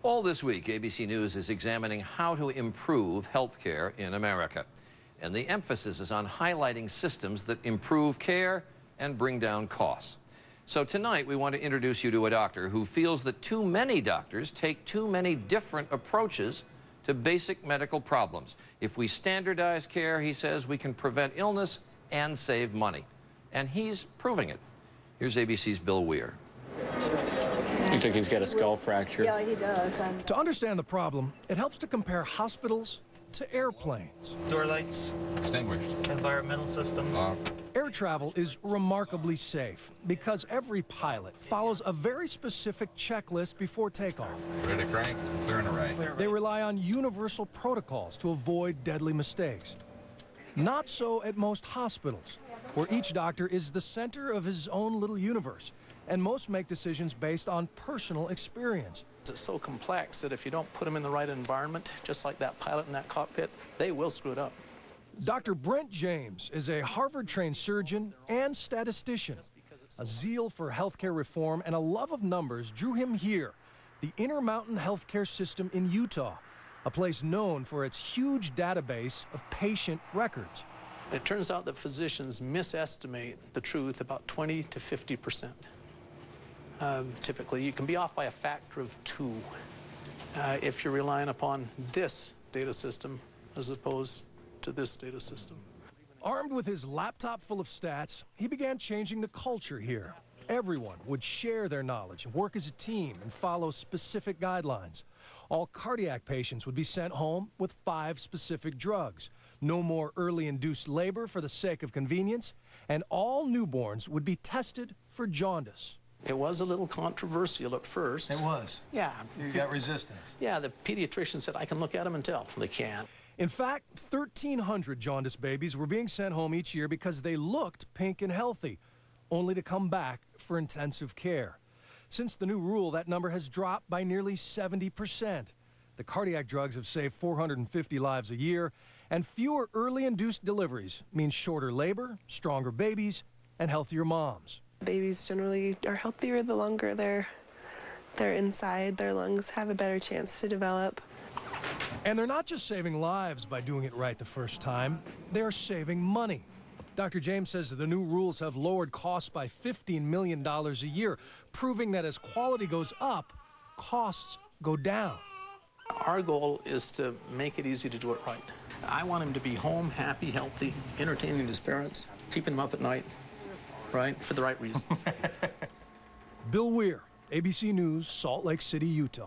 All this week, ABC News is examining how to improve healthcare in America. And the emphasis is on highlighting systems that improve care and bring down costs. So tonight, we want to introduce you to a doctor who feels that too many doctors take too many different approaches to basic medical problems. If we standardize care, he says, we can prevent illness and save money. And he's proving it. Here's ABC's Bill Weir. You think he's got a skull fracture? Yeah, he does. To understand the problem, it helps to compare hospitals to airplanes. Door lights, Extinguished. environmental system. Air travel is remarkably safe because every pilot follows a very specific checklist before takeoff. Ready to crank, clear and array. They rely on universal protocols to avoid deadly mistakes. Not so at most hospitals, where each doctor is the center of his own little universe, and most make decisions based on personal experience. It's so complex that if you don't put them in the right environment, just like that pilot in that cockpit, they will screw it up. Dr. Brent James is a Harvard-trained surgeon and statistician. A zeal for healthcare reform and a love of numbers drew him here, the Intermountain Healthcare System in Utah, a place known for its huge database of patient records. It turns out that physicians misestimate the truth about 20 to 50%. Typically, you can be off by a factor of 2 if you're relying upon this data system as opposed to this data system. Armed with his laptop full of stats, he began changing the culture here. Everyone would share their knowledge, work as a team, and follow specific guidelines. All cardiac patients would be sent home with 5 specific drugs. No more early induced labor for the sake of convenience, and all newborns would be tested for jaundice. It was a little controversial at first. It was. Yeah. You got resistance. Yeah, the pediatrician said, I can look at them and tell. They can't. In fact, 1,300 jaundice babies were being sent home each year because they looked pink and healthy, only to come back for intensive care. Since the new rule, that number has dropped by nearly 70%. The cardiac drugs have saved 450 lives a year, and fewer early induced deliveries mean shorter labor, stronger babies, and healthier moms. Babies generally are healthier the longer they're inside. Their lungs have a better chance to develop. And they're not just saving lives by doing it right the first time, they're saving money. Dr. James says that the new rules have lowered costs by $15 million a year, proving that as quality goes up, costs go down. Our goal is to make it easy to do it right. I want him to be home, happy, healthy, entertaining his parents, keeping him up at night, right, for the right reasons. Bill Weir, ABC News, Salt Lake City, Utah.